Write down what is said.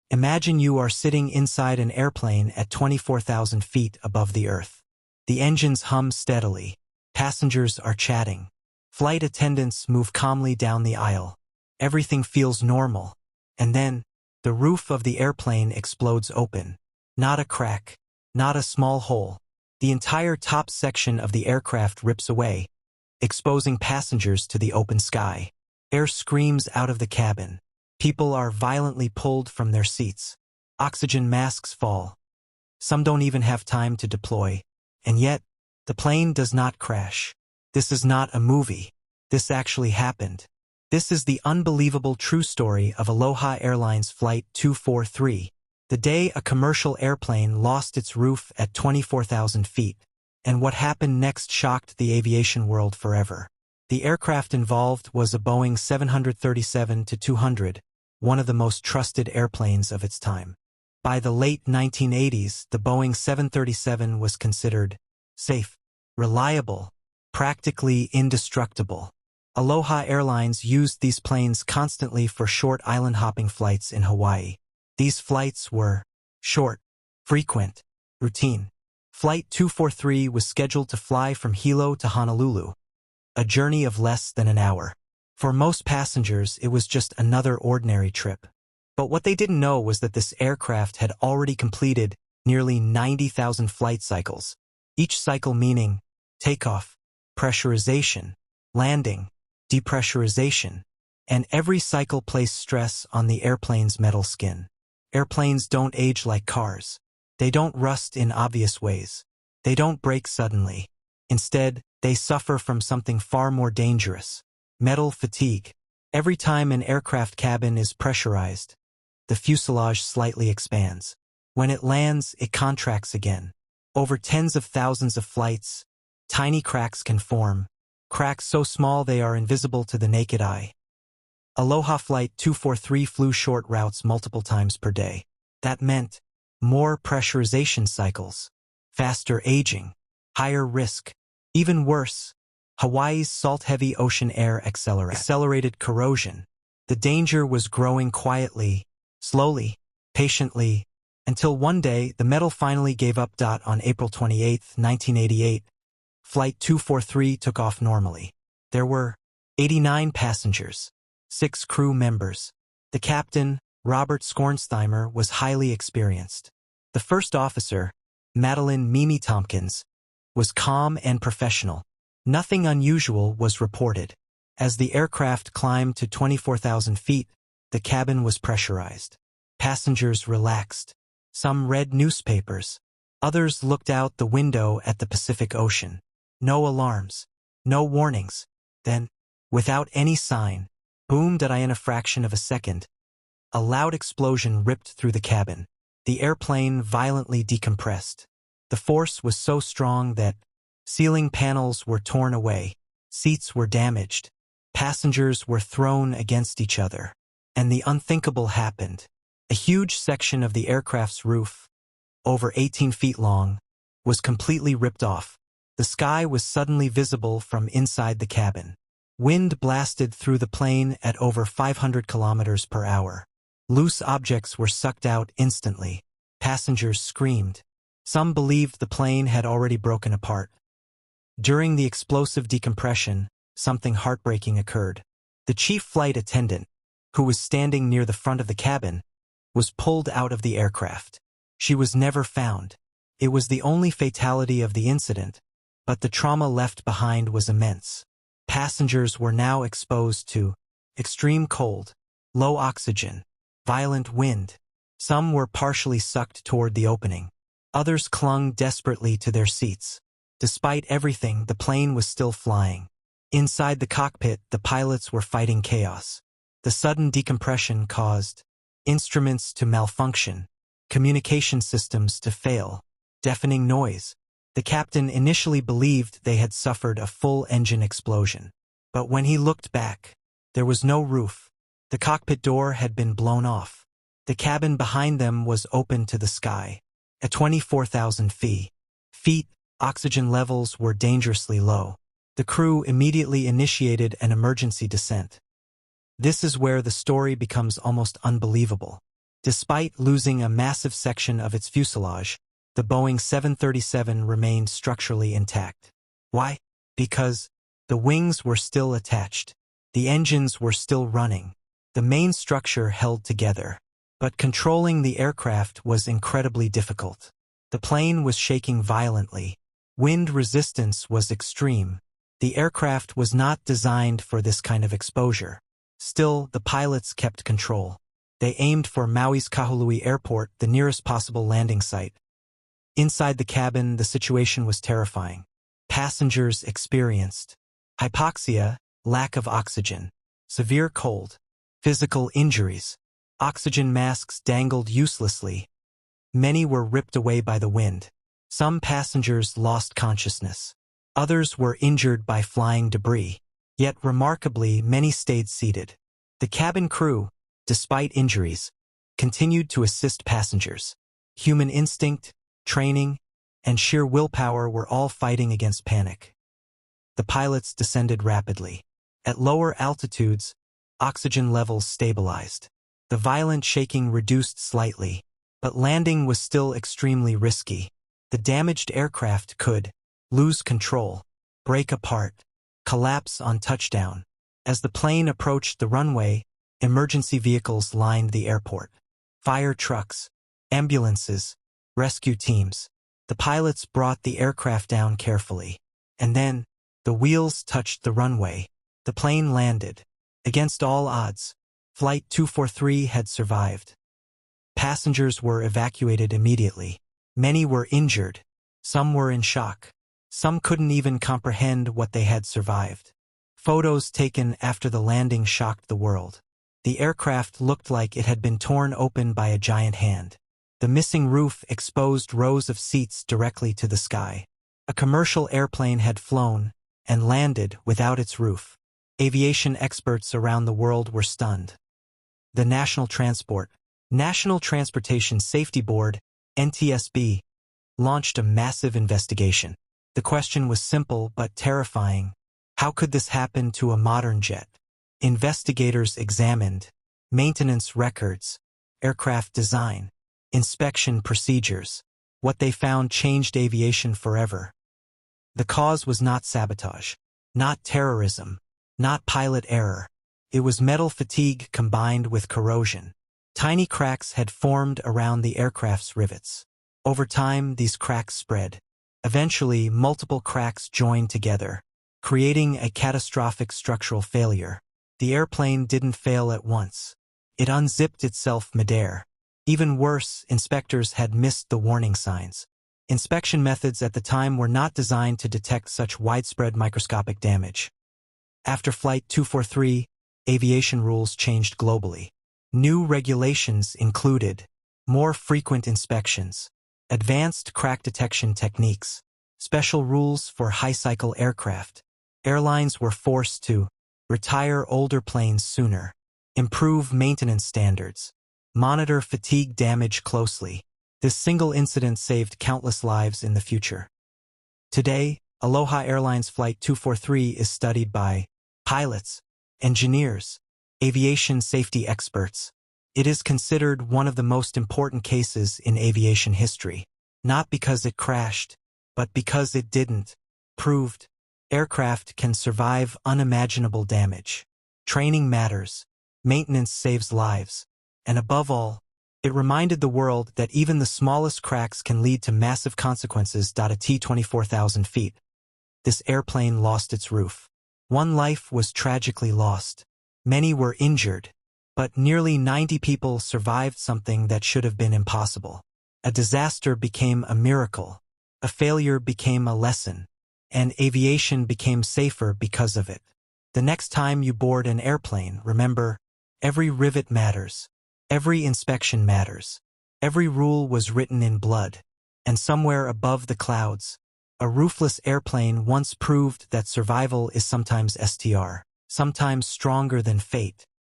Imagine you are sitting inside an airplane at 24,000 feet above the Earth. The engines hum steadily. Passengers are chatting. Flight attendants move calmly down the aisle. Everything feels normal. And then, the roof of the airplane explodes open. Not a crack. Not a small hole. The entire top section of the aircraft rips away, exposing passengers to the open sky. Air screams out of the cabin. People are violently pulled from their seats. Oxygen masks fall. Some don't even have time to deploy. And yet, the plane does not crash. This is not a movie. This actually happened. This is the unbelievable true story of Aloha Airlines Flight 243, the day a commercial airplane lost its roof at 24,000 feet, and what happened next shocked the aviation world forever. The aircraft involved was a Boeing 737-200, one of the most trusted airplanes of its time. By the late 1980s, the Boeing 737 was considered safe, reliable, practically indestructible. Aloha Airlines used these planes constantly for short island-hopping flights in Hawaii. These flights were short, frequent, routine. Flight 243 was scheduled to fly from Hilo to Honolulu, a journey of less than an hour. For most passengers, it was just another ordinary trip. But what they didn't know was that this aircraft had already completed nearly 90,000 flight cycles, each cycle meaning takeoff, pressurization, landing, depressurization, and every cycle placed stress on the airplane's metal skin. Airplanes don't age like cars. They don't rust in obvious ways. They don't break suddenly. Instead, they suffer from something far more dangerous: metal fatigue. Every time an aircraft cabin is pressurized, the fuselage slightly expands. When it lands, it contracts again. Over tens of thousands of flights, tiny cracks can form, cracks so small they are invisible to the naked eye. Aloha Flight 243 flew short routes multiple times per day. That meant more pressurization cycles, faster aging, higher risk. Even worse, Hawaii's salt-heavy ocean air accelerated corrosion. The danger was growing quietly, slowly, patiently, until one day the metal finally gave up. On April 28, 1988, Flight 243 took off normally. There were 89 passengers, 6 crew members. The captain, Robert Skornsteimer, was highly experienced. The first officer, Madeline Mimi Tompkins, was calm and professional. Nothing unusual was reported. As the aircraft climbed to 24,000 feet, the cabin was pressurized. Passengers relaxed. Some read newspapers. Others looked out the window at the Pacific Ocean. No alarms. No warnings. Then, without any sign, boomed in a fraction of a second. A loud explosion ripped through the cabin. The airplane violently decompressed. The force was so strong that ceiling panels were torn away, seats were damaged, passengers were thrown against each other. And the unthinkable happened. A huge section of the aircraft's roof, over 18 feet long, was completely ripped off. The sky was suddenly visible from inside the cabin. Wind blasted through the plane at over 500 kilometers per hour. Loose objects were sucked out instantly. Passengers screamed. Some believed the plane had already broken apart. During the explosive decompression, something heartbreaking occurred. The chief flight attendant, who was standing near the front of the cabin, was pulled out of the aircraft. She was never found. It was the only fatality of the incident, but the trauma left behind was immense. Passengers were now exposed to extreme cold, low oxygen, violent wind. Some were partially sucked toward the opening. Others clung desperately to their seats. Despite everything, the plane was still flying. Inside the cockpit, the pilots were fighting chaos. The sudden decompression caused instruments to malfunction, communication systems to fail, deafening noise. The captain initially believed they had suffered a full engine explosion. But when he looked back, there was no roof. The cockpit door had been blown off. The cabin behind them was open to the sky. At 24,000 feet, oxygen levels were dangerously low. The crew immediately initiated an emergency descent. This is where the story becomes almost unbelievable. Despite losing a massive section of its fuselage, the Boeing 737 remained structurally intact. Why? Because the wings were still attached. The engines were still running. The main structure held together. But controlling the aircraft was incredibly difficult. The plane was shaking violently. Wind resistance was extreme. The aircraft was not designed for this kind of exposure. Still, the pilots kept control. They aimed for Maui's Kahului Airport, the nearest possible landing site. Inside the cabin, the situation was terrifying. Passengers experienced hypoxia, lack of oxygen, severe cold, physical injuries. Oxygen masks dangled uselessly. Many were ripped away by the wind. Some passengers lost consciousness. Others were injured by flying debris. Yet remarkably, many stayed seated. The cabin crew, despite injuries, continued to assist passengers. Human instinct, training, and sheer willpower were all fighting against panic. The pilots descended rapidly. At lower altitudes, oxygen levels stabilized. The violent shaking reduced slightly, but landing was still extremely risky. The damaged aircraft could lose control, break apart, collapse on touchdown. As the plane approached the runway, emergency vehicles lined the airport. Fire trucks, ambulances, rescue teams. The pilots brought the aircraft down carefully. And then, the wheels touched the runway. The plane landed. Against all odds, Flight 243 had survived. Passengers were evacuated immediately. Many were injured. Some were in shock. Some couldn't even comprehend what they had survived. Photos taken after the landing shocked the world. The aircraft looked like it had been torn open by a giant hand. The missing roof exposed rows of seats directly to the sky. A commercial airplane had flown and landed without its roof. Aviation experts around the world were stunned. The National Transportation Safety Board, NTSB, launched a massive investigation. The question was simple but terrifying. How could this happen to a modern jet? Investigators examined maintenance records, aircraft design, inspection procedures. What they found changed aviation forever. The cause was not sabotage, not terrorism, not pilot error. It was metal fatigue combined with corrosion. Tiny cracks had formed around the aircraft's rivets. Over time, these cracks spread. Eventually, multiple cracks joined together, creating a catastrophic structural failure. The airplane didn't fail at once. It unzipped itself midair. Even worse, inspectors had missed the warning signs. Inspection methods at the time were not designed to detect such widespread microscopic damage. After Flight 243, aviation rules changed globally. New regulations included more frequent inspections, advanced crack detection techniques, special rules for high-cycle aircraft. Airlines were forced to retire older planes sooner, improve maintenance standards, monitor fatigue damage closely. This single incident saved countless lives in the future. Today, Aloha Airlines Flight 243 is studied by pilots, engineers, aviation safety experts. It is considered one of the most important cases in aviation history, not because it crashed, but because it didn't. Proved, aircraft can survive unimaginable damage. Training matters, maintenance saves lives, and above all, it reminded the world that even the smallest cracks can lead to massive consequences. At 24,000 feet, this airplane lost its roof. One life was tragically lost. Many were injured, but nearly 90 people survived something that should have been impossible. A disaster became a miracle. A failure became a lesson. And aviation became safer because of it. The next time you board an airplane, remember, every rivet matters. Every inspection matters. Every rule was written in blood. And somewhere above the clouds, a roofless airplane once proved that survival is sometimes STR, sometimes stronger than fate.